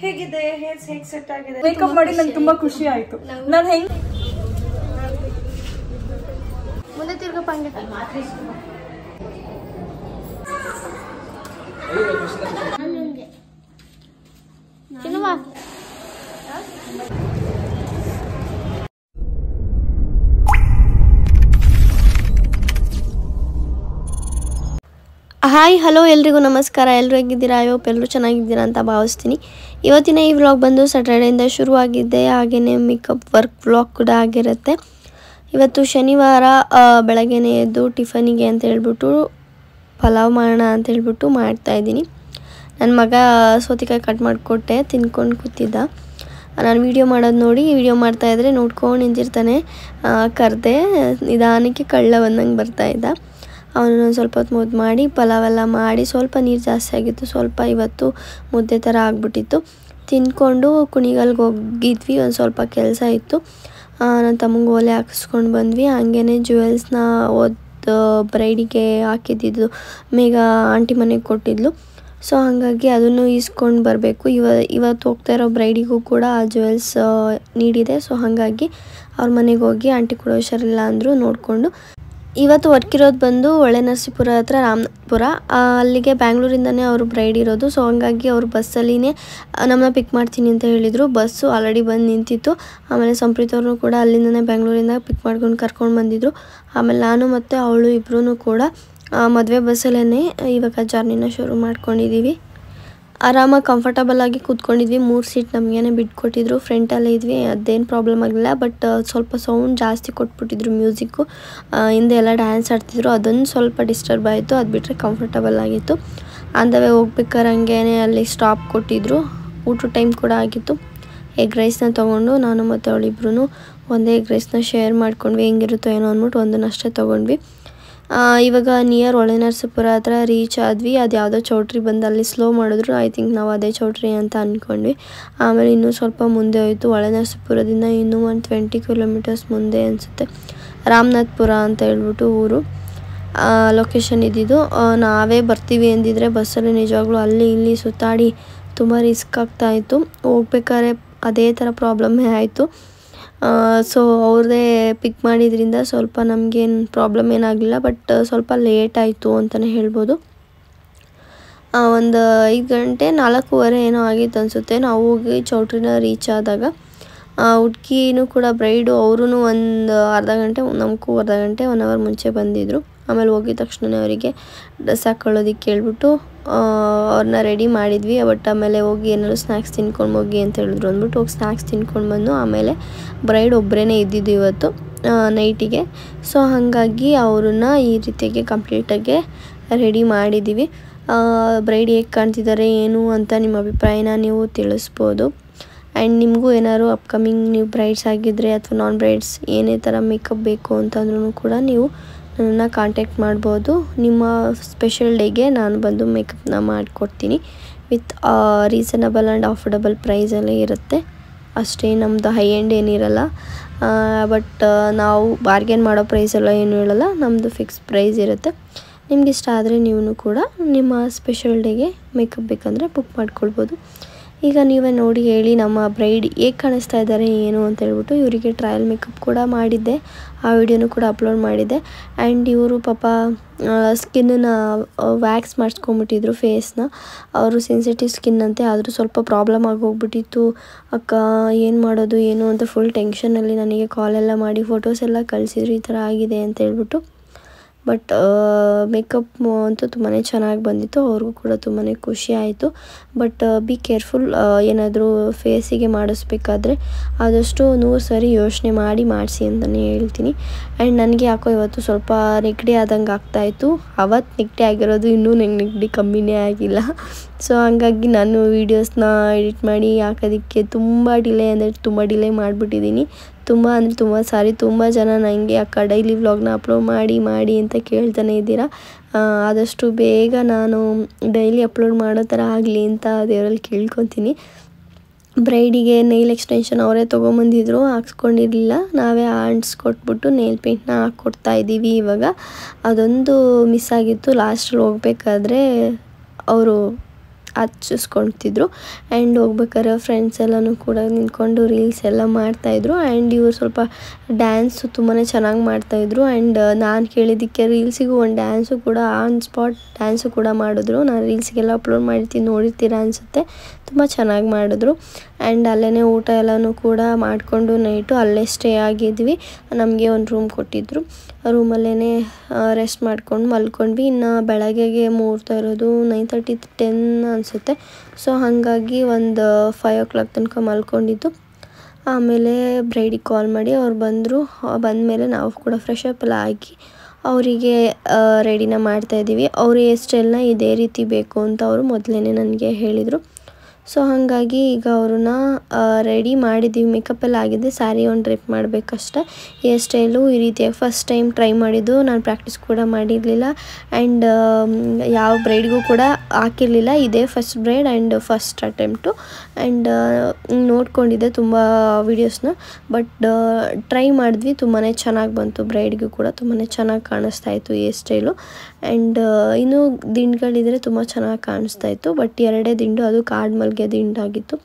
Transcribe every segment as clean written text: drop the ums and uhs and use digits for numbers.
ಹೇಗಿದೆ hair set ಆಗಿದೆ makeup ಮಾಡಿ ನಂಗೆ ತುಂಬಾ ಖುಷಿ ಆಯ್ತು ನಾನು ಹೆಂಗ್ ಮುಂದೆ ತಿರ್ಗಪ್ಪ ಹಾಯ್ ಹಲೋ ಎಲ್ರಿಗೂ ನಮಸ್ಕಾರ. ಎಲ್ಲರೂ ಹೇಗಿದ್ದೀರಾ? ಅಯ್ಯೋಪ್ ಎಲ್ಲರೂ ಚೆನ್ನಾಗಿದ್ದೀರಾ ಅಂತ ಭಾವಿಸ್ತೀನಿ. ಇವತ್ತಿನ ಈ ವ್ಲಾಗ್ ಬಂದು ಸ್ಯಾಟರ್ಡೆಯಿಂದ ಶುರುವಾಗಿದ್ದೆ, ಹಾಗೆಯೇ ಮೇಕಪ್ ವರ್ಕ್ ವ್ಲಾಗ್ ಕೂಡ ಆಗಿರುತ್ತೆ. ಇವತ್ತು ಶನಿವಾರ ಬೆಳಗ್ಗೆನೇ ಎದ್ದು ಟಿಫನಿಗೆ ಅಂತ ಹೇಳ್ಬಿಟ್ಟು ಪಲಾವ್ ಮಾಡೋಣ ಅಂತ ಹೇಳ್ಬಿಟ್ಟು ಮಾಡ್ತಾಯಿದ್ದೀನಿ. ನನ್ನ ಮಗ ಸೌತೆಕಾಯಿ ಕಟ್ ಮಾಡಿಕೊಟ್ಟೆ, ತಿನ್ಕೊಂಡು ಕೂತಿದ್ದ. ನಾನು ವೀಡಿಯೋ ಮಾಡೋದು ನೋಡಿ ವೀಡಿಯೋ ಮಾಡ್ತಾಯಿದ್ರೆ ನೋಡ್ಕೊಂಡು ನಿಂತಿರ್ತಾನೆ. ಕರೆದೆ, ನಿಧಾನಕ್ಕೆ ಕಳ್ಳ ಬಂದಂಗೆ ಬರ್ತಾಯಿದ್ದ. ಅವನು ಸ್ವಲ್ಪ ಹೊತ್ತು ಮುದ್ದು ಮಾಡಿ ಪಲಾವೆಲ್ಲ ಮಾಡಿ, ಸ್ವಲ್ಪ ನೀರು ಜಾಸ್ತಿ ಆಗಿತ್ತು, ಸ್ವಲ್ಪ ಇವತ್ತು ಮುದ್ದೆ ಥರ ಆಗಿಬಿಟ್ಟಿತ್ತು. ತಿಂದ್ಕೊಂಡು ಕುಣಿಗಲ್ಗೆ ಹೋಗಿದ್ವಿ, ಒಂದು ಸ್ವಲ್ಪ ಕೆಲಸ ಇತ್ತು. ನನ್ನ ತಮ್ಮಂಗೆ ಓಲೆ ಹಾಕಿಸ್ಕೊಂಡು ಬಂದ್ವಿ. ಹಾಗೇ ಜ್ಯುವೆಲ್ಸ್ನ ಬ್ರೈಡಿಗೆ ಹಾಕಿದ್ದಿದ್ದು ಮೇಘ ಆಂಟಿ ಮನೆಗೆ ಕೊಟ್ಟಿದ್ಲು. ಸೊ ಹಾಗಾಗಿ ಅದನ್ನು ಈಸ್ಕೊಂಡು ಬರಬೇಕು. ಇವತ್ತು ಹೋಗ್ತಾ ಇರೋ ಬ್ರೈಡಿಗೂ ಕೂಡ ಆ ಜ್ಯುವೆಲ್ಸ್ ನೀಡಿದೆ. ಸೊ ಹಾಗಾಗಿ ಅವ್ರ ಮನೆಗೆ ಹೋಗಿ ಆಂಟಿ ಕೂಡ ಹುಷಾರಿಲ್ಲ ಅಂದರು ನೋಡಿಕೊಂಡು. ಇವತ್ತು ವರ್ಕ್ ಇರೋದು ಬಂದು ಹೊಳೆನರಸೀಪುರ ಹತ್ರ ರಾಮನಾಥಪುರ, ಅಲ್ಲಿಗೆ ಬ್ಯಾಂಗ್ಳೂರಿಂದನೇ ಅವರು ಬ್ರೈಡ್ ಇರೋದು. ಸೊ ಹಂಗಾಗಿ ಅವರು ಬಸ್ಸಲ್ಲಿನೇ ನಮ್ಮನ್ನ ಪಿಕ್ ಮಾಡ್ತೀನಿ ಅಂತ ಹೇಳಿದರು. ಬಸ್ಸು ಆಲ್ರೆಡಿ ಬಂದು ನಿಂತಿತ್ತು. ಆಮೇಲೆ ಸಂಪ್ರೀತ್ ಅವ್ರನ್ನೂ ಕೂಡ ಅಲ್ಲಿಂದನೇ ಬ್ಯಾಂಗ್ಳೂರಿಂದ ಪಿಕ್ ಮಾಡ್ಕೊಂಡು ಕರ್ಕೊಂಡು ಬಂದಿದ್ರು. ಆಮೇಲೆ ನಾನು ಮತ್ತು ಅವಳು ಇಬ್ಬರೂ ಕೂಡ ಮದುವೆ ಬಸ್ಸಲ್ಲೇ ಇವಾಗ ಜರ್ನಿನ ಶುರು ಮಾಡ್ಕೊಂಡಿದ್ದೀವಿ. ಆರಾಮಾಗಿ ಕಂಫರ್ಟಬಲ್ ಆಗಿ ಕೂತ್ಕೊಂಡಿದ್ವಿ. 3 ಸೀಟ್ ನಮಗೇನೆ ಬಿಟ್ಕೊಟ್ಟಿದ್ರು. ಫ್ರಂಟಲ್ಲೇ ಇದ್ವಿ, ಅದೇನು ಪ್ರಾಬ್ಲಮ್ ಆಗಿಲ್ಲ. ಬಟ್ ಸ್ವಲ್ಪ ಸೌಂಡ್ ಜಾಸ್ತಿ ಕೊಟ್ಬಿಟ್ಟಿದ್ರು ಮ್ಯೂಸಿಕ್ಕು. ಹಿಂದೆ ಎಲ್ಲ ಡ್ಯಾನ್ಸ್ ಆಡ್ತಿದ್ರು, ಅದೊಂದು ಸ್ವಲ್ಪ ಡಿಸ್ಟರ್ಬ್ ಆಯಿತು. ಅದು ಬಿಟ್ಟರೆ ಕಂಫರ್ಟಬಲ್ ಆಗಿತ್ತು. ಅಂದವೇ ಹೋಗ್ಬೇಕಾರಂಗೆ ಅಲ್ಲಿ ಸ್ಟಾಪ್ ಕೊಟ್ಟಿದ್ರು. ಊಟ ಟೈಮ್ ಕೂಡ ಆಗಿತ್ತು. ಎಗ್ ರೈಸ್ನ ತೊಗೊಂಡು ನಾನು ಮತ್ತು ಅವಳಿಬ್ರು ಒಂದೇ ಎಗ್ ರೈಸ್ನ ಶೇರ್ ಮಾಡ್ಕೊಂಡ್ವಿ. ಹೆಂಗಿರುತ್ತೋ ಏನೋ ಅಂದ್ಬಿಟ್ಟು ಒಂದನ್ನಷ್ಟೇ ತೊಗೊಂಡ್ವಿ. ಇವಾಗ ನಿಯರ್ ಹೊಳೆನರಸೀಪುರ ಹತ್ರ ರೀಚ್ ಆದ್ವಿ. ಅದು ಯಾವುದೋ ಚೌಟ್ರಿ ಬಂದು ಅಲ್ಲಿ ಸ್ಲೋ ಮಾಡಿದ್ರು. ಐ ಥಿಂಕ್ ನಾವು ಅದೇ ಚೌಟ್ರಿ ಅಂತ ಅಂದ್ಕೊಂಡ್ವಿ. ಆಮೇಲೆ ಇನ್ನೂ ಸ್ವಲ್ಪ ಮುಂದೆ ಹೋಯಿತು. ಹೊಳೆನರಸೀಪುರದಿಂದ ಇನ್ನೂ ಒಂದು 20 ಕಿಲೋಮೀಟರ್ಸ್ ಮುಂದೆ ಅನಿಸುತ್ತೆ ರಾಮನಾಥಪುರ ಅಂತ ಹೇಳ್ಬಿಟ್ಟು ಊರು ಲೊಕೇಶನ್ ಇದ್ದಿದ್ದು. ನಾವೇ ಬರ್ತೀವಿ ಅಂದಿದ್ರೆ ಬಸ್ಸಲ್ಲಿ ನಿಜವಾಗ್ಲೂ ಅಲ್ಲಿ ಇಲ್ಲಿ ಸುತ್ತಾಡಿ ತುಂಬ ರಿಸ್ಕ್ ಆಗ್ತಾಯಿತ್ತು. ಹೋಗ್ಬೇಕಾದ್ರೆ ಅದೇ ಥರ ಪ್ರಾಬ್ಲಮ್ಮೇ ಆಯಿತು. ಸೊ ಅವ್ರದ್ದೇ ಪಿಕ್ ಮಾಡಿದ್ರಿಂದ ಸ್ವಲ್ಪ ನಮಗೇನು ಪ್ರಾಬ್ಲಮ್ ಏನಾಗಲಿಲ್ಲ. ಬಟ್ ಸ್ವಲ್ಪ ಲೇಟ್ ಆಯಿತು ಅಂತಲೇ ಹೇಳ್ಬೋದು. ಒಂದು 5 ಗಂಟೆ 4:15 ಏನೋ ಆಗಿತ್ತು ಅನಿಸುತ್ತೆ ನಾವು ಹೋಗಿ ಚೌಟ್ರಿನ ರೀಚ್ ಆದಾಗ. ಹುಡುಗಿನೂ ಕೂಡ ಬ್ರೈಡು ಅವರು ಒಂದು ಅರ್ಧ ಗಂಟೆ, ನಮಗೂ ಅರ್ಧ ಗಂಟೆ 1 ಅವರ್ ಮುಂಚೆ ಬಂದಿದ್ದರು. ಆಮೇಲೆ ಹೋಗಿದ ತಕ್ಷಣ ಅವರಿಗೆ ಡ್ರೆಸ್ ಹಾಕ್ಕೊಳ್ಳೋದಕ್ಕೆ ಕೇಳ್ಬಿಟ್ಟು ಅವ್ರನ್ನ ರೆಡಿ ಮಾಡಿದ್ವಿ. ಬಟ್ ಆಮೇಲೆ ಹೋಗಿ ಏನಾದ್ರು ಸ್ನ್ಯಾಕ್ಸ್ ತಿನ್ಕೊಂಡು ಹೋಗಿ ಅಂತ ಹೇಳಿದ್ರು ಅಂದ್ಬಿಟ್ಟು ಹೋಗಿ ಸ್ನ್ಯಾಕ್ಸ್ ತಿನ್ಕೊಂಡು ಬಂದು ಆಮೇಲೆ ಬ್ರೈಡ್ ಒಬ್ಬರೇ ಇದ್ದಿದ್ದು ಇವತ್ತು ನೈಟಿಗೆ. ಸೊ ಹಾಗಾಗಿ ಅವ್ರನ್ನ ಈ ರೀತಿಯಾಗಿ ಕಂಪ್ಲೀಟಾಗಿ ರೆಡಿ ಮಾಡಿದ್ದೀವಿ. ಬ್ರೈಡ್ ಹೇಗೆ ಕಾಣ್ತಿದ್ದಾರೆ ಏನು ಅಂತ ನಿಮ್ಮ ಅಭಿಪ್ರಾಯನ ನೀವು ತಿಳಿಸ್ಬೋದು. ಆ್ಯಂಡ್ ನಿಮಗೂ ಏನಾದ್ರು ಅಪ್ಕಮಿಂಗ್ ನೀವು ಬ್ರೈಡ್ಸ್ ಆಗಿದ್ದರೆ ಅಥವಾ ನಾನ್ ಬ್ರೈಡ್ಸ್ ಏನೇ ಥರ ಮೇಕಪ್ ಬೇಕು ಅಂತಂದ್ರೂ ಕೂಡ ನೀವು ನನ್ನನ್ನು ಕಾಂಟ್ಯಾಕ್ಟ್ ಮಾಡ್ಬೋದು. ನಿಮ್ಮ ಸ್ಪೆಷಲ್ ಡೇಗೆ ನಾನು ಬಂದು ಮೇಕಪ್ನ ಮಾಡಿಕೊಡ್ತೀನಿ. ವಿತ್ ರೀಸನಬಲ್ ಆ್ಯಂಡ್ ಅಫೋರ್ಡಬಲ್ ಪ್ರೈಸಲ್ಲೇ ಇರುತ್ತೆ ಅಷ್ಟೇ. ನಮ್ಮದು ಹೈ ಎಂಡ್ ಏನಿರಲ್ಲ. ಬಟ್ ನಾವು ಬಾರ್ಗೇನ್ ಮಾಡೋ ಪ್ರೈಸೆಲ್ಲ ಏನೂ ಹೇಳಲ್ಲ, ನಮ್ಮದು ಫಿಕ್ಸ್ ಪ್ರೈಸ್ ಇರುತ್ತೆ. ನಿಮ್ಗೆ ಇಷ್ಟ ಆದರೆ ನೀವು ಕೂಡ ನಿಮ್ಮ ಸ್ಪೆಷಲ್ ಡೇಗೆ ಮೇಕಪ್ ಬೇಕಂದರೆ ಬುಕ್ ಮಾಡ್ಕೊಳ್ಬೋದು. ಈಗ ನೀವೇ ನೋಡಿ ಹೇಳಿ ನಮ್ಮ ಬ್ರೈಡ್ ಹೇಗೆ ಕಾಣಿಸ್ತಾ ಇದ್ದಾರೆ ಏನು ಅಂತ ಹೇಳ್ಬಿಟ್ಟು. ಇವರಿಗೆ ಟ್ರಯಲ್ ಮೇಕಪ್ ಕೂಡ ಮಾಡಿದ್ದೆ, ಆ ವಿಡಿಯೋನು ಕೂಡ ಅಪ್ಲೋಡ್ ಮಾಡಿದ್ದೆ. ಆ್ಯಂಡ್ ಇವರು ಪಾಪ ಸ್ಕಿನ್ನನ್ನು ವ್ಯಾಕ್ಸ್ ಮಾಡಿಸ್ಕೊಂಬಿಟ್ಟಿದ್ರು ಫೇಸ್ನ. ಅವರು ಸೆನ್ಸಿಟಿವ್ ಸ್ಕಿನ್ ಅಂತೆ, ಆದರೂ ಸ್ವಲ್ಪ ಪ್ರಾಬ್ಲಮ್ ಆಗೋಗ್ಬಿಟ್ಟಿತ್ತು. ಅಕ್ಕ ಏನು ಮಾಡೋದು ಏನು ಅಂತ ಫುಲ್ ಟೆನ್ಷನಲ್ಲಿ ನನಗೆ ಕಾಲೆಲ್ಲ ಮಾಡಿ ಫೋಟೋಸ್ ಎಲ್ಲ ಕಳಿಸಿದ್ರು ಈ ಥರ ಆಗಿದೆ ಅಂತ ಹೇಳ್ಬಿಟ್ಟು. ಬಟ್ ಮೇಕಪ್ ಅಂತೂ ತುಂಬಾ ಚೆನ್ನಾಗಿ ಬಂದಿತ್ತು, ಅವ್ರಿಗೂ ಕೂಡ ತುಂಬಾ ಖುಷಿ ಆಯಿತು. ಬಟ್ ಬಿ ಕೇರ್ಫುಲ್, ಏನಾದರೂ ಫೇಸಿಗೆ ಮಾಡಿಸ್ಬೇಕಾದ್ರೆ ಆದಷ್ಟು 100 ಸರಿ ಯೋಚನೆ ಮಾಡಿ ಮಾಡಿಸಿ ಅಂತಲೇ ಹೇಳ್ತೀನಿ. ಆ್ಯಂಡ್ ನನಗೆ ಯಾಕೋ ಇವತ್ತು ಸ್ವಲ್ಪ ನೆಗಡಿ ಆದಂಗೆ ಆಗ್ತಾಯಿತ್ತು. ಅವತ್ತು ನೆಗಡಿ ಆಗಿರೋದು, ಇನ್ನೂ ನನಗೆ ನೆಗಡಿ ಕಮ್ಮಿನೇ ಆಗಿಲ್ಲ. ಸೊ ಹಂಗಾಗಿ ನಾನು ವೀಡಿಯೋಸ್ನ ಎಡಿಟ್ ಮಾಡಿ ಹಾಕೋದಕ್ಕೆ ತುಂಬ ಡಿಲೇ ಮಾಡಿಬಿಟ್ಟಿದ್ದೀನಿ. ತುಂಬ ಅಂದರೆ ತುಂಬ ಸಾರಿ. ತುಂಬ ಜನ ನನಗೆ ಅಕ್ಕ ಡೈಲಿ ವ್ಲಾಗ್ನ ಅಪ್ಲೋಡ್ ಮಾಡಿ ಅಂತ ಕೇಳ್ತಾನೆ ಇದ್ದೀರಾ. ಆದಷ್ಟು ಬೇಗ ನಾನು ಡೈಲಿ ಅಪ್ಲೋಡ್ ಮಾಡೋ ಥರ ಆಗಲಿ ಅಂತ ದೇವರಲ್ಲಿ ಕೇಳ್ಕೊತೀನಿ. ಬ್ರೈಡಿಗೆ ನೈಲ್ ಎಕ್ಸ್ಟೆನ್ಷನ್ ಅವರೇ ತೊಗೊಂಬಂದಿದ್ರು, ಹಾಕ್ಸ್ಕೊಂಡಿರಲಿಲ್ಲ. ನಾವೇ ಅಂಟಿಸ್ಕೊಟ್ಬಿಟ್ಟು ನೇಲ್ ಪೇಂಟ್ನ ಹಾಕ್ಕೊಡ್ತಾ ಇದ್ದೀವಿ. ಇವಾಗ ಅದೊಂದು ಮಿಸ್ ಆಗಿತ್ತು. ಲಾಸ್ಟಲ್ಲಿ ಹೋಗ್ಬೇಕಾದ್ರೆ ಅವರು ಹಚ್ಚಿಸ್ಕೊಳ್ತಿದ್ರು. ಆ್ಯಂಡ್ ಹೋಗ್ಬೇಕಾದ್ರೆ ಫ್ರೆಂಡ್ಸ್ ಎಲ್ಲನೂ ಕೂಡ ನಿಂತ್ಕೊಂಡು ರೀಲ್ಸ್ ಎಲ್ಲ ಮಾಡ್ತಾಯಿದ್ರು. ಆ್ಯಂಡ್ ಇವರು ಸ್ವಲ್ಪ ಡ್ಯಾನ್ಸು ತುಂಬಾ ಚೆನ್ನಾಗಿ ಮಾಡ್ತಾಯಿದ್ರು. ಆ್ಯಂಡ್ ನಾನು ಕೇಳಿದ್ದಕ್ಕೆ ರೀಲ್ಸಿಗೂ ಒಂದು ಡ್ಯಾನ್ಸು ಕೂಡ ಆನ್ ಸ್ಪಾಟ್ ಡ್ಯಾನ್ಸು ಕೂಡ ಮಾಡಿದ್ರು. ನಾನು ರೀಲ್ಸಿಗೆಲ್ಲ ಅಪ್ಲೋಡ್ ಮಾಡಿರ್ತೀನಿ, ನೋಡಿರ್ತೀರ ಅನಿಸುತ್ತೆ. ತುಂಬ ಚೆನ್ನಾಗಿ ಮಾಡಿದ್ರು. ಆ್ಯಂಡ್ ಅಲ್ಲೇ ಊಟ ಎಲ್ಲನೂ ಕೂಡ ಮಾಡಿಕೊಂಡು ನೈಟು ಅಲ್ಲೇ ಸ್ಟೇ ಆಗಿದ್ವಿ. ನಮಗೆ ಒಂದು ರೂಮ್ ಕೊಟ್ಟಿದ್ದರು. ರೂಮಲ್ಲೇ ರೆಸ್ಟ್ ಮಾಡ್ಕೊಂಡು ಮಲ್ಕೊಂಡ್ವಿ. ಇನ್ನು ಬೆಳಗ್ಗೆಗೆ ಮುಹೂರ್ತ ಇರೋದು 9:30 10 ಅನಿಸುತ್ತೆ. ಸೊ ಹಾಗಾಗಿ ಒಂದು 5 o'clock ತನಕ ಮಲ್ಕೊಂಡಿದ್ದು. ಆಮೇಲೆ ಬ್ರೈಡಿಗೆ ಕಾಲ್ ಮಾಡಿ ಅವ್ರು ಬಂದರು. ಬಂದಮೇಲೆ ನಾವು ಕೂಡ ಫ್ರೆಶ್ ಅಪ್ ಎಲ್ಲ ಆಗಿ ಅವರಿಗೆ ರೆಡಿನ ಮಾಡ್ತಾಯಿದ್ದೀವಿ. ಅವ್ರ ಹೇರ್ ಸ್ಟೈಲ್ನ ಇದೇ ರೀತಿ ಬೇಕು ಅಂತ ಅವರು ಮೊದಲೇ ನನಗೆ ಹೇಳಿದರು. ಸೊ ಹಾಗಾಗಿ ಈಗ ಅವ್ರನ್ನ ರೆಡಿ ಮಾಡಿದ್ದೀವಿ. ಮೇಕಪ್ ಎಲ್ಲ ಆಗಿದೆ. ಸ್ಯಾರಿ ಒಂದು ಡ್ರೆಪ್ ಮಾಡಬೇಕಷ್ಟೆ. ಹೇರ್ ಸ್ಟೈಲು ಈ ರೀತಿಯಾಗಿ ಫಸ್ಟ್ ಟೈಮ್ ಟ್ರೈ ಮಾಡಿದ್ದು. ನಾನು ಪ್ರಾಕ್ಟೀಸ್ ಕೂಡ ಮಾಡಿರಲಿಲ್ಲ. ಆ್ಯಂಡ್ ಯಾವ ಬ್ರೈಡ್ಗೂ ಕೂಡ ಹಾಕಿರಲಿಲ್ಲ. ಇದೇ first bride and first attempt. And ನೋಡ್ಕೊಂಡಿದ್ದೆ ತುಂಬ ವೀಡಿಯೋಸ್ನ. ಬಟ್ ಟ್ರೈ ಮಾಡಿದ್ವಿ. ತುಂಬಾ ಚೆನ್ನಾಗಿ ಬಂತು. ಬ್ರೈಡ್ಗೂ ಕೂಡ ತುಂಬಾ ಚೆನ್ನಾಗಿ ಕಾಣಿಸ್ತಾ ಇತ್ತು ಹೇರ್ ಸ್ಟೈಲು. ಆ್ಯಂಡ್ ಇನ್ನೂ ದಿಂಡುಗಳಿದ್ರೆ ತುಂಬ ಚೆನ್ನಾಗಿ ಕಾಣಿಸ್ತಾ ಇತ್ತು. ಬಟ್ 2 ದಿಂಡು, ಅದು ಕಾಡು ಮಲ್ಗೆ ದಿಂಡಾಗಿತ್ತು.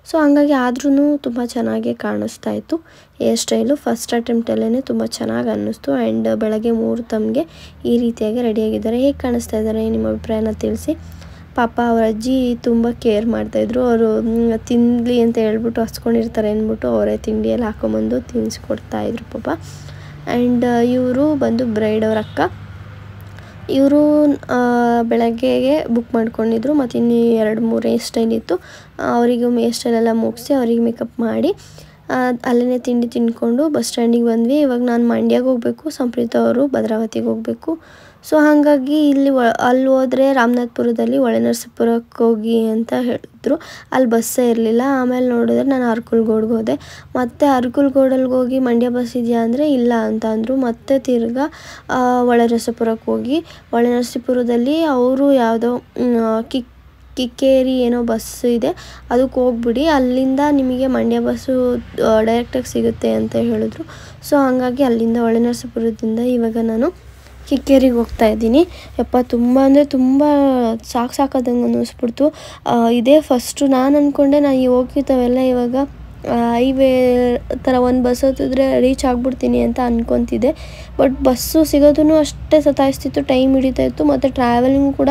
ಸೊ ಹಂಗಾಗಿ ಆದ್ರೂ ತುಂಬ ಚೆನ್ನಾಗೇ ಕಾಣಿಸ್ತಾ ಇತ್ತು ಹೇರ್ ಸ್ಟೈಲು. ಫಸ್ಟ್ ಅಟೆಂಪ್ಟಲ್ಲೇ ತುಂಬ ಚೆನ್ನಾಗಿ ಅನ್ನಿಸ್ತು. ಆ್ಯಂಡ್ ಬೆಳಗ್ಗೆ ಮುಹೂರ್ತಮ್ಗೆ ಈ ರೀತಿಯಾಗಿ ರೆಡಿಯಾಗಿದ್ದಾರೆ. ಹೇಗೆ ಕಾಣಿಸ್ತಾ ಇದ್ದಾರೆ ನಿಮ್ಮ ಅಭಿಪ್ರಾಯನ ತಿಳಿಸಿ. ಪಾಪ ಅವ್ರ ಅಜ್ಜಿ ತುಂಬ ಕೇರ್ ಮಾಡ್ತಾಯಿದ್ರು. ಅವರು ತಿನ್ನಲಿ ಅಂತ ಹೇಳ್ಬಿಟ್ಟು ಹಸ್ಕೊಂಡಿರ್ತಾರೆ ಅಂದ್ಬಿಟ್ಟು ಅವರೇ ತಿಂಡಿಯಲ್ಲಿ ಹಾಕೊಂಬಂದು ತಿನ್ನಿಸ್ಕೊಡ್ತಾಯಿದ್ರು ಪಾಪ. ಆ್ಯಂಡ್ ಇವರು ಬಂದು ಬ್ರೈಡ್ ಅವ್ರ ಅಕ್ಕ. ಇವರು ಬೆಳಗ್ಗೆಗೆ ಬುಕ್ ಮಾಡ್ಕೊಂಡಿದ್ರು. ಮತ್ತು ಇನ್ನು 2-3 ಹೇರ್ ಸ್ಟೈಲ್ ಇತ್ತು. ಅವರಿಗೂ ಹೇರ್ ಸ್ಟೈಲೆಲ್ಲ ಮುಗಿಸಿ ಅವ್ರಿಗೆ ಮೇಕಪ್ ಮಾಡಿ ಅಲ್ಲೇ ತಿಂಡಿ ತಿಂದ್ಕೊಂಡು ಬಸ್ ಸ್ಟ್ಯಾಂಡಿಗೆ ಬಂದ್ವಿ. ಇವಾಗ ನಾನು ಮಂಡ್ಯಗೆ ಹೋಗಬೇಕು, ಸಂಪ್ರೀತ ಅವರು ಭದ್ರಾವತಿಗೆ ಹೋಗಬೇಕು. ಸೊ ಹಾಗಾಗಿ ಇಲ್ಲಿ ಅಲ್ಲಿ ಹೋದರೆ ರಾಮನಾಥ್ಪುರದಲ್ಲಿ ಹೊಳೆನರಸೀಪುರಕ್ಕೆ ಹೋಗಿ ಅಂತ ಹೇಳಿದ್ರು. ಅಲ್ಲಿ ಬಸ್ಸೇ ಇರಲಿಲ್ಲ. ಆಮೇಲೆ ನೋಡಿದ್ರೆ ನಾನು ಅರ್ಕಲ್ಗೋಡ್ಗೆ ಹೋದೆ. ಮತ್ತು ಅರ್ಕಲ್ಗೋಡಲ್ಲಿ ಹೋಗಿ ಮಂಡ್ಯ ಬಸ್ ಇದೆಯಾ ಅಂದರೆ ಇಲ್ಲ ಅಂತ ಅಂದರು. ಮತ್ತು ತಿರ್ಗಾ ಹೊಳೆನರಸೀಪುರಕ್ಕೆ ಹೋಗಿ ಹೊಳೆನರಸೀಪುರದಲ್ಲಿ ಅವರು ಯಾವುದೋ ಕಿಕ್ಕೇರಿ ಏನೋ ಬಸ್ ಇದೆ, ಅದಕ್ಕೆ ಹೋಗ್ಬಿಡಿ, ಅಲ್ಲಿಂದ ನಿಮಗೆ ಮಂಡ್ಯ ಬಸ್ಸು ಡೈರೆಕ್ಟಾಗಿ ಸಿಗುತ್ತೆ ಅಂತ ಹೇಳಿದ್ರು. ಸೊ ಹಾಗಾಗಿ ಅಲ್ಲಿಂದ ಹೊಳೆನರಸೀಪುರದಿಂದ ಇವಾಗ ನಾನು ಕಿಕ್ಕೇರಿಗೆ ಹೋಗ್ತಾ ಇದ್ದೀನಿ. ತುಂಬ ಅಂದರೆ ತುಂಬ ಸಾಕಾದಂಗೆ ಅನ್ನಿಸ್ಬಿಡ್ತು. ಇದೇ ಫಸ್ಟು ನಾನು ಅಂದ್ಕೊಂಡೆ ನಾನು ಹೋಗಿದ್ದಾವೆಲ್ಲ ಇವಾಗ ಹೈವೇ ಥರ ಒಂದು ಬಸ್ ಹತ್ತಿದ್ರೆ ರೀಚ್ ಆಗಿಬಿಡ್ತೀನಿ ಅಂತ ಅಂದ್ಕೊತಿದ್ದೆ. ಬಟ್ ಬಸ್ಸು ಸಿಗೋದೂ ಅಷ್ಟೇ ಸತಾಯಿಸ್ತಿತ್ತು, ಟೈಮ್ ಹಿಡಿತಾಯಿತ್ತು. ಮತ್ತು ಟ್ರಾವೆಲಿಂಗ್ ಕೂಡ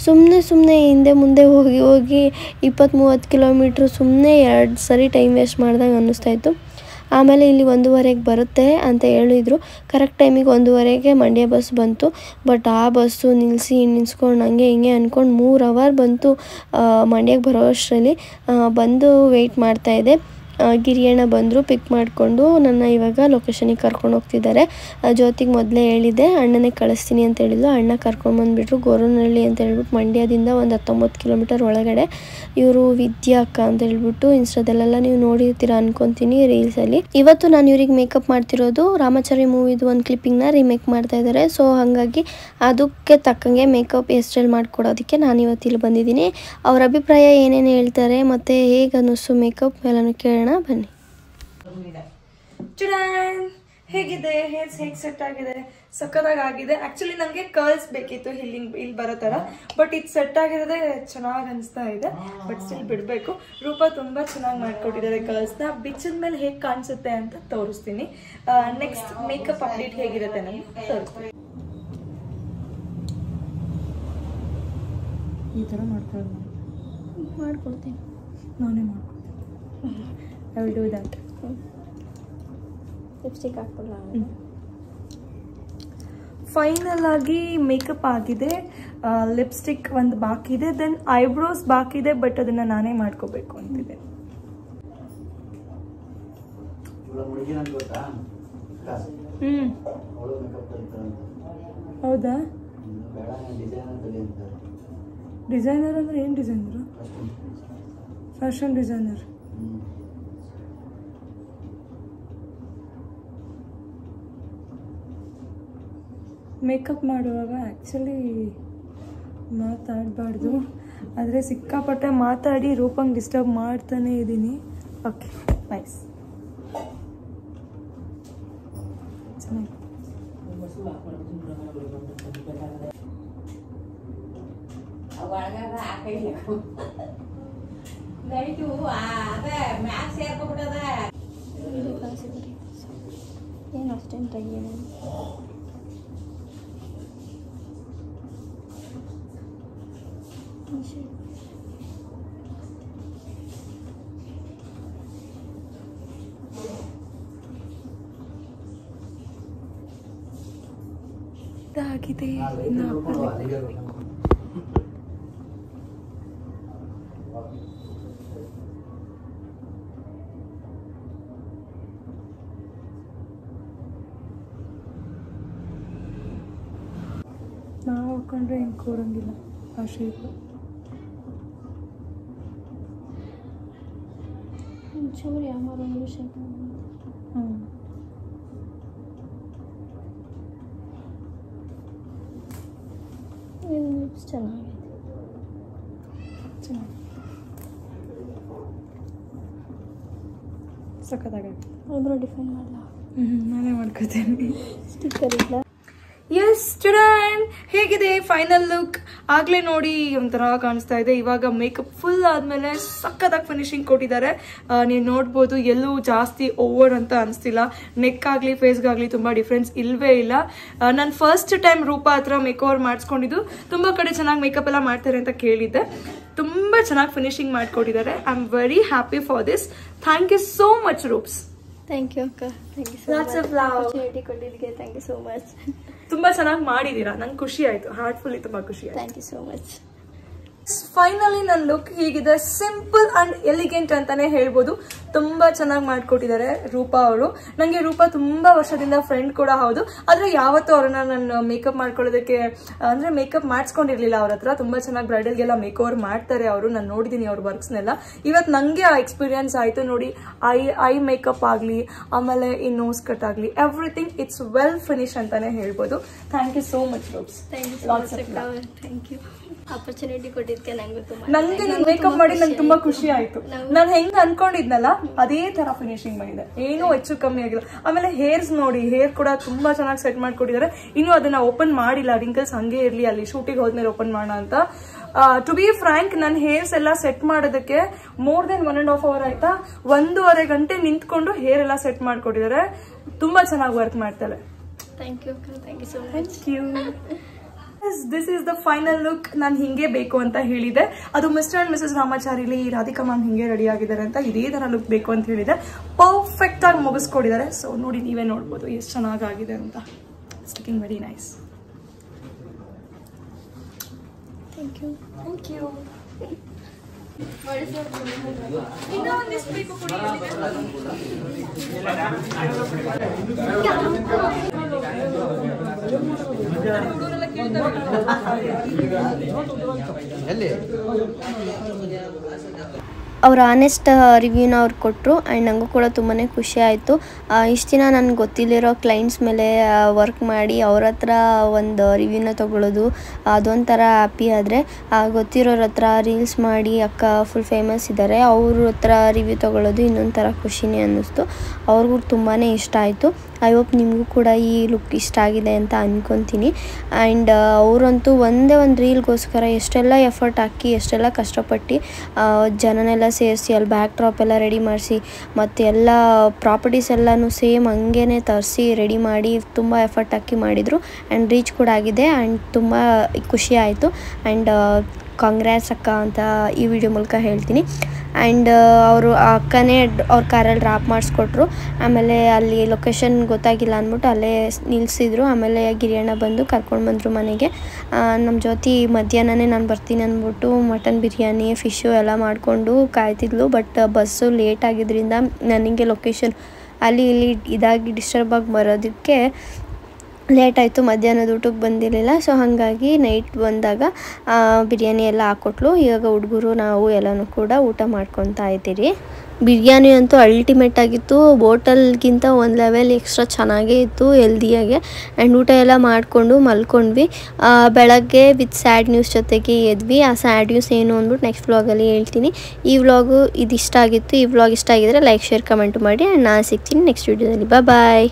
ಸುಮ್ಮನೆ ಹಿಂದೆ ಮುಂದೆ ಹೋಗಿ 20-30 ಕಿಲೋಮೀಟ್ರ್ ಸುಮ್ಮನೆ 2 ಸರಿ ಟೈಮ್ ವೇಸ್ಟ್ ಮಾಡ್ದಂಗೆ ಅನ್ನಿಸ್ತಾಯಿತ್ತು. ಆಮೇಲೆ ಇಲ್ಲಿ 1:15ಗೆ ಬರುತ್ತೆ ಅಂತ ಹೇಳಿದರು. ಕರೆಕ್ಟ್ ಟೈಮಿಗೆ 1:15ಗೆ ಮಂಡ್ಯ ಬಸ್ ಬಂತು. ಬಟ್ ಆ ಬಸ್ಸು ನಿಲ್ಲಿಸ್ಕೊಂಡು ಹಂಗೆ ಹಿಂಗೆ ಅಂದ್ಕೊಂಡು 3 ಅವರ್ ಬಂತು ಮಂಡ್ಯಕ್ಕೆ ಬರೋ ಅಷ್ಟರಲ್ಲಿ. ಬಂದು ವೆಯ್ಟ್ ಮಾಡ್ತಾಯಿದ್ದೆ. ಗಿರಿಯಣ್ಣ ಬಂದರು, ಪಿಕ್ ಮಾಡಿಕೊಂಡು ನನ್ನ ಇವಾಗ ಲೊಕೇಶನಿಗೆ ಕರ್ಕೊಂಡು ಹೋಗ್ತಿದ್ದಾರೆ. ಜ್ಯೋತಿಗೆ ಮೊದಲೇ ಹೇಳಿದ್ದೆ, ಅಣ್ಣನೇ ಕಳಿಸ್ತೀನಿ ಅಂತ ಹೇಳಿದ್ಲು. ಅಣ್ಣ ಕರ್ಕೊಂಡು ಬಂದುಬಿಟ್ರು. ಗೋರನಹಳ್ಳಿ ಅಂತ ಹೇಳ್ಬಿಟ್ಟು ಮಂಡ್ಯದಿಂದ ಒಂದು 19 ಕಿಲೋಮೀಟರ್ ಒಳಗಡೆ. ಇವರು ವಿದ್ಯಾ ಅಕ್ಕ ಅಂತ ಹೇಳ್ಬಿಟ್ಟು ಇನ್ಸ್ಟಾದಲ್ಲೆಲ್ಲ ನೀವು ನೋಡಿರ್ತೀರ ಅನ್ಕೊತೀನಿ ರೀಲ್ಸಲ್ಲಿ. ಇವತ್ತು ನಾನು ಇವ್ರಿಗೆ ಮೇಕಪ್ ಮಾಡ್ತಿರೋದು ರಾಮಾಚಾರಿ ಮೂವಿದು ಒಂದು ಕ್ಲಿಪ್ಪಿಂಗ್ನ ರಿಮೇಕ್ ಮಾಡ್ತಾ ಇದ್ದಾರೆ. ಸೊ ಹಾಗಾಗಿ ಅದಕ್ಕೆ ತಕ್ಕಂಗೆ ಮೇಕಪ್ ಹೇರ್ ಸ್ಟೈಲ್ ಮಾಡಿಕೊಡೋದಕ್ಕೆ ನಾನು ಇವತ್ತು ಇಲ್ಲಿ ಬಂದಿದ್ದೀನಿ. ಅವ್ರ ಅಭಿಪ್ರಾಯ ಏನೇನು ಹೇಳ್ತಾರೆ ಮತ್ತು ಹೇಗೆ ಅನ್ನಿಸ್ತು ಮೇಕಪ್ ಎಲ್ಲನೂ ಕೇಳೋಣ ಬನ್ನಿ. ಹೇಗಿದೆ ಹೇರ್ಸ್, ಹೇಗೆ ಸೆಟ್ ಆಗಿದೆ? ಸಕ್ಕತ್ತಾಗಿ ಆಗಿದೆ. ಆಕ್ಚುಲಿ ನನಗೆ ಕರ್ಲ್ಸ್ ಬೇಕಿತ್ತು ಇಲ್ಲಿ ಬರೋ ಥರ. ಬಟ್ ಇದು ಸೆಟ್ ಆಗಿರೋದೇ ಚೆನ್ನಾಗಿ ಅನಿಸ್ತಾ ಇದೆ. ಬಟ್ ಸ್ಟಿಲ್ ಬಿಡಬೇಕು. ರೂಪ ತುಂಬ ಚೆನ್ನಾಗಿ ಮಾಡಿಕೊಟ್ಟಿದ್ದಾರೆ ಕರ್ಲ್ಸ್ನ. ಬಿಚ್ಚಿದ ಮೇಲೆ ಹೇಗೆ ಕಾಣಿಸುತ್ತೆ ಅಂತ ತೋರಿಸ್ತೀನಿ. ನೆಕ್ಸ್ಟ್ ಮೇಕಪ್ ಅಪ್ಡೇಟ್ ಹೇಗಿರುತ್ತೆ ನನಗೆ ತೋರಿಸ್ತೀನಿ. ಈ ಥರ ಮಾಡ್ಕೊಡ್ತೀನಿ. ನಾನೇ ಮಾಡ್ಕೊಡ್ತೀನಿ. I will do that. Lipstick ಹಾಕ್ಕೊಳ್ಳ. ಫೈನಲ್ ಆಗಿ ಮೇಕಪ್ ಆಗಿದೆ. ಲಿಪ್ಸ್ಟಿಕ್ ಒಂದು ಬಾಕಿ ಇದೆ. ದೆನ್ ಐಬ್ರೋಸ್ ಬಾಕಿ ಇದೆ. ಬಟ್ ಅದನ್ನು ನಾನೇ ಮಾಡ್ಕೋಬೇಕು ಅಂತಿದೆ. ಹೌದಾ? ಡಿಸೈನರ್ ಅಂದರೆ ಏನು ಡಿಸೈನರು? Fashion designer. ಮೇಕಪ್ ಮಾಡುವಾಗ ಆ್ಯಕ್ಚುಲಿ ಮಾತಾಡಬಾರ್ದು. ಆದರೆ ಸಿಕ್ಕಾಪಟ್ಟೆ ಮಾತಾಡಿ ರೂಪಂಗೆ ಡಿಸ್ಟರ್ಬ್ ಮಾಡ್ತಾನೆ ಇದ್ದೀನಿ. ಓಕೆ ನೈಸ್, ಚೆನ್ನಾಗಿ. ಏನು ಅಷ್ಟೇನು ತೆಗಿಯೋಣ. ಇದಾಗಿದೆ. ನಾವು ಹಾಕೊಂಡ್ರೆ ಹಿಂಗೆ ಕೂರಂಗಿಲ್ಲ ಆ ಶೇಪು. ಒಂಚೂರು ಯಾವಾಗಲೂ ಶೇಪ್. ಲಿಪ್ಸ್ ಚೆನ್ನಾಗಿದೆ. ಸಖತ್ತಾಗಿ ಒಬ್ಬರು ಡಿಫೈನ್ ಮಾಡಲ್ಲ. ನಾನೇ ಮಾಡ್ಕೋತೇನೆ. ಸ್ಟಿಕ್ಕರ್ ಇಲ್ಲ. ಎಸ್ ಸ್ಟೂಡೆಂಟ್, ಹೇಗಿದೆ ಫೈನಲ್ ಲುಕ್? ಆಗಲೇ ನೋಡಿ ಒಂಥರ ಕಾಣಿಸ್ತಾ ಇದೆ. ಇವಾಗ ಮೇಕಪ್ ಫುಲ್ ಆದಮೇಲೆ ಸಖತ್ತಾಗಿ ಫಿನಿಶಿಂಗ್ ಕೊಟ್ಟಿದ್ದಾರೆ. ನೀವು ನೋಡ್ಬೋದು, ಎಲ್ಲೂ ಜಾಸ್ತಿ ಓವರ್ ಅಂತ ಅನಿಸ್ತಿಲ್ಲ. ನೆಕ್ ಆಗಲಿ ಫೇಸ್ಗಾಗಲಿ ತುಂಬ ಡಿಫ್ರೆನ್ಸ್ ಇಲ್ಲವೇ ಇಲ್ಲ. ನಾನು ಫಸ್ಟ್ ಟೈಮ್ ರೂಪಾ ಹತ್ರ ಮೇಕ್ ಓವರ್ ಮಾಡಿಸ್ಕೊಂಡಿದ್ದು. ತುಂಬ ಕಡೆ ಚೆನ್ನಾಗಿ ಮೇಕಪ್ ಎಲ್ಲ ಮಾಡ್ತಾರೆ ಅಂತ ಕೇಳಿದ್ದೆ. ತುಂಬ ಚೆನ್ನಾಗಿ ಫಿನಿಶಿಂಗ್ ಮಾಡಿಕೊಟ್ಟಿದ್ದಾರೆ. I am very happy for this. Thank you so much Roops. Thank you ಅಕ್ಕ. Thank you so much. Opportunity ಕೊಟ್ಟಿದ್ದಕ್ಕೆ ಥ್ಯಾಂಕ್ ಯು ಸೋ ಮಚ್. ತುಂಬಾ ಚೆನ್ನಾಗಿ ಮಾಡಿದೀರಾ, ನಂಗೆ ಖುಷಿ ಆಯ್ತು. ಹಾರ್ಟ್ಫುಲ್ಲಿ ತುಂಬಾ ಖುಷಿ ಆಯ್ತು. Thank you so much. Finally ನನ್ನ ಲುಕ್ ಹೀಗಿದೆ. ಸಿಂಪಲ್ ಅಂಡ್ ಎಲಿಗೆಂಟ್ ಅಂತಾನೆ ಹೇಳ್ಬೋದು. ತುಂಬಾ ಚೆನ್ನಾಗಿ ಮಾಡ್ಕೊಟ್ಟಿದ್ದಾರೆ ರೂಪಾ ಅವರು. ನನಗೆ ರೂಪಾ ತುಂಬಾ ವರ್ಷದಿಂದ ಫ್ರೆಂಡ್ ಕೂಡ ಹೌದು. ಆದ್ರೆ ಯಾವತ್ತೂ ಅವ್ರನ್ನ ನಾನು ಮೇಕಪ್ ಮಾಡ್ಕೊಳ್ಳೋದಕ್ಕೆ ಅಂದ್ರೆ ಮೇಕಪ್ ಮಾಡಿಸ್ಕೊಂಡಿರ್ಲಿಲ್ಲ ಅವ್ರ ಹತ್ರ. ತುಂಬಾ ಚೆನ್ನಾಗಿ ಬ್ರೈಡಲ್ಗೆಲ್ಲ ಮೇಕ್ ಓವರ್ ಮಾಡ್ತಾರೆ ಅವರು. ನಾನು ನೋಡಿದೀನಿ ಅವ್ರ ವರ್ಕ್ಸ್ನೆಲ್ಲ. ಇವತ್ತು ನಂಗೆ ಆ ಎಕ್ಸ್ಪೀರಿಯನ್ಸ್ ಆಯ್ತು ನೋಡಿ. ಐ ಮೇಕಪ್ ಆಗ್ಲಿ, ಆಮೇಲೆ ಈ ನೋಸ್ ಕಟ್ ಆಗ್ಲಿ, ಎವ್ರಿಥಿಂಗ್ ಇಟ್ಸ್ ವೆಲ್ ಫಿನಿಶ್ ಅಂತಾನೆ ಹೇಳ್ಬೋದು. Thank you so much Roops. Thank you. Opportunity ಕೊಟ್ಟಿದ್ದಕ್ಕೆ ನಂಗೆ ಮೇಕಪ್ ಮಾಡಿ ನಂಗೆ ತುಂಬಾ ಖುಷಿ ಆಯ್ತು. ನಾನು ಹೆಂಗ್ ಅನ್ಕೊಂಡಿದ್ನಲ್ಲ ಅದೇ ತರ ಫಿನಿಶಿಂಗ್ ಬಂದಿದೆ, ಏನೂ ಹೆಚ್ಚು ಕಮ್ಮಿ ಆಗಿಲ್ಲ. ಆಮೇಲೆ ಹೇರ್ಸ್ ನೋಡಿ, ಹೇರ್ ಕೂಡ ತುಂಬಾ ಚೆನ್ನಾಗಿ ಸೆಟ್ ಮಾಡ್ಕೊಟ್ಟಿದ್ದಾರೆ. ಇನ್ನು ಅದನ್ನ ಓಪನ್ ಮಾಡಿಲ್ಲ, ರಿಂಕಲ್ಸ್ ಹಂಗೆ ಇರ್ಲಿ, ಅಲ್ಲಿ ಶೂಟಿಗೆ ಹೋದ್ಮೇಲೆ ಓಪನ್ ಮಾಡೋಣ ಅಂತ. ಟು ಬಿ ಫ್ರಾಂಕ್, ನನ್ನ ಹೇರ್ಸ್ ಎಲ್ಲ ಸೆಟ್ ಮಾಡೋದಕ್ಕೆ ಮೋರ್ ದೆನ್ 1.5 hour ಆಯ್ತಾ. 1.5 ಗಂಟೆ ನಿಂತ್ಕೊಂಡು ಹೇರ್ ಎಲ್ಲ ಸೆಟ್ ಮಾಡ್ಕೊಟ್ಟಿದ್ದಾರೆ. ತುಂಬಾ ಚೆನ್ನಾಗಿ ವರ್ಕ್ ಮಾಡ್ತಾರೆ. Thank you thank you so much. Thank you. This is the final look. ನಾನು ಹಿಂಗೆ ಬೇಕು ಅಂತ ಹೇಳಿದೆ. ಅದು ಮಿಸ್ಟರ್ ಅಂಡ್ ಮಿಸಸ್ ರಾಮಾಚಾರಿಲಿ ರಾಧಿಕಾ ಮ್ಯಾಮ್ ಹಿಂಗೆ ರೆಡಿ ಆಗಿದ್ದಾರೆ ಅಂತ, ಇದೇ ತರ ಲುಕ್ ಬೇಕು ಅಂತ ಹೇಳಿದೆ. ಪರ್ಫೆಕ್ಟ್ ಆಗಿ ಮುಗಿಸ್ಕೊಟ್ಟಿದ್ದಾರೆ. ಸೊ ನೋಡಿ, ನೀವೇ ನೋಡ್ಬೋದು ಎಷ್ಟು ಚೆನ್ನಾಗಿದೆ ಅಂತ. It's looking very nice. Thank you. Thank you. ಇನ್ನೂ ಒಂದಿಷ್ಟು ಬೇಕು ಕೊಡಿ. ಅವ್ರು ಆನೆಸ್ಟ್ ರಿವ್ಯೂನ ಅವ್ರು ಕೊಟ್ಟರು. ಆ್ಯಂಡ್ ನನಗೂ ಕೂಡ ತುಂಬಾ ಖುಷಿ ಆಯಿತು. ಇಷ್ಟು ದಿನ ನನಗೆ ಗೊತ್ತಿಲ್ಲಿರೋ ಕ್ಲೈಂಟ್ಸ್ ಮೇಲೆ ವರ್ಕ್ ಮಾಡಿ ಅವ್ರ ಹತ್ರ ಒಂದು ರಿವ್ಯೂನ ತೊಗೊಳ್ಳೋದು ಅದೊಂಥರ ಹ್ಯಾಪಿ. ಆದರೆ ಗೊತ್ತಿರೋರ ಹತ್ರ ರೀಲ್ಸ್ ಮಾಡಿ ಅಕ್ಕ ಫುಲ್ ಫೇಮಸ್ ಇದ್ದಾರೆ, ಅವ್ರ ಹತ್ರ ರಿವ್ಯೂ ತೊಗೊಳ್ಳೋದು ಇನ್ನೊಂಥರ ಖುಷಿನೇ ಅನ್ನಿಸ್ತು. ಅವ್ರಿಗೂ ತುಂಬಾ ಇಷ್ಟ ಆಯಿತು. ಐ ಹೋಪ್ ನಿಮಗೂ ಕೂಡ ಈ ಲುಕ್ ಇಷ್ಟ ಆಗಿದೆ ಅಂತ ಅಂದ್ಕೊತೀನಿ. ಆ್ಯಂಡ್ ಅವರಂತೂ ಒಂದೇ ಒಂದು ರೀಲ್ಗೋಸ್ಕರ ಎಷ್ಟೆಲ್ಲ ಎಫರ್ಟ್ ಹಾಕಿ ಎಷ್ಟೆಲ್ಲ ಕಷ್ಟಪಟ್ಟು ಜನನೆಲ್ಲ ಸೇರಿಸಿ ಅಲ್ಲಿ ಬ್ಯಾಕ್ ಡ್ರಾಪ್ ಎಲ್ಲ ರೆಡಿ ಮಾಡಿಸಿ ಮತ್ತು ಎಲ್ಲ ಪ್ರಾಪರ್ಟೀಸ್ ಎಲ್ಲನೂ ಸೇಮ್ ಹಂಗೇ ತರಿಸಿ ರೆಡಿ ಮಾಡಿ ತುಂಬ ಎಫರ್ಟ್ ಹಾಕಿ ಮಾಡಿದರು. ಆ್ಯಂಡ್ ರೀಚ್ ಕೂಡ ಆಗಿದೆ. ಆ್ಯಂಡ್ ತುಂಬ ಖುಷಿ ಆಯಿತು. ಆ್ಯಂಡ್ ಕಾಂಗ್ರ್ಯಾಟ್ಸ್ ಅಕ್ಕ ಅಂತ ಈ ವಿಡಿಯೋ ಮೂಲಕ ಹೇಳ್ತೀನಿ. ಆ್ಯಂಡ್ ಅವರು ಆ ಅಕ್ಕನೇ ಅವ್ರ ಕಾರಲ್ಲಿ ಡ್ರಾಪ್ ಮಾಡಿಸ್ಕೊಟ್ರು. ಆಮೇಲೆ ಅಲ್ಲಿ ಲೊಕೇಶನ್ ಗೊತ್ತಾಗಿಲ್ಲ ಅಂದ್ಬಿಟ್ಟು ಅಲ್ಲೇ ನಿಲ್ಲಿಸಿದ್ರು. ಆಮೇಲೆ ಗಿರಿಯಣ್ಣ ಬಂದು ಕರ್ಕೊಂಡು ಬಂದರು ಮನೆಗೆ. ನಮ್ಮ ಜೊತೆ ಮಧ್ಯಾಹ್ನನೇ ನಾನು ಬರ್ತೀನಿ ಅಂದ್ಬಿಟ್ಟು ಮಟನ್ ಬಿರಿಯಾನಿ ಫಿಶ್ಶು ಎಲ್ಲ ಮಾಡಿಕೊಂಡು ಕಾಯ್ತಿದ್ಲು. ಬಟ್ ಬಸ್ಸು ಲೇಟ್ ಆಗಿದ್ದರಿಂದ ನನಗೆ ಲೊಕೇಶನ್ ಅಲ್ಲಿ ಇಲ್ಲಿ ಇದಾಗಿ ಡಿಸ್ಟರ್ಬ್ ಆಗಿ ಬರೋದಕ್ಕೆ ಲೇಟ್ ಆಯಿತು, ಮಧ್ಯಾಹ್ನದ ಊಟಕ್ಕೆ ಬಂದಿರಲಿಲ್ಲ. ಸೊ ಹಾಗಾಗಿ ನೈಟ್ ಬಂದಾಗ ಬಿರಿಯಾನಿ ಎಲ್ಲ ಹಾಕ್ಕೊಟ್ಲು. ಇವಾಗ ಹುಡುಗರು ನಾವು ಎಲ್ಲನೂ ಕೂಡ ಊಟ ಮಾಡ್ಕೊತಾ ಇದ್ದೀರಿ. ಬಿರಿಯಾನಿ ಅಂತೂ ಅಲ್ಟಿಮೇಟ್ ಆಗಿತ್ತು. ಹೋಟೆಲ್ಗಿಂತ ಒಂದು ಲೆವೆಲ್ ಎಕ್ಸ್ಟ್ರಾ ಚೆನ್ನಾಗೇ ಇತ್ತು, ಹೆಲ್ದಿಯಾಗೆ. ಆ್ಯಂಡ್ ಊಟ ಎಲ್ಲ ಮಾಡಿಕೊಂಡು ಮಲ್ಕೊಂಡ್ವಿ. ಬೆಳಗ್ಗೆ ವಿತ್ ಸ್ಯಾಡ್ ನ್ಯೂಸ್ ಜೊತೆಗೆ ಎದ್ವಿ. ಆ ಸ್ಯಾಡ್ ನ್ಯೂಸ್ ಏನು ಅಂದ್ಬಿಟ್ಟು ನೆಕ್ಸ್ಟ್ ವ್ಲಾಗಲ್ಲಿ ಹೇಳ್ತೀನಿ. ಈ ವ್ಲಾಗು ಇದಿಷ್ಟ ಆಗಿತ್ತು. ಈ ವ್ಲಾಗ್ ಇಷ್ಟ ಆಗಿದ್ರೆ ಲೈಕ್, ಶೇರ್, ಕಮೆಂಟ್ ಮಾಡಿ. ಆ್ಯಂಡ್ ನಾನು ಸಿಗ್ತೀನಿ ನೆಕ್ಸ್ಟ್ ವೀಡಿಯೋದಲ್ಲಿ. ಬಾಯ್.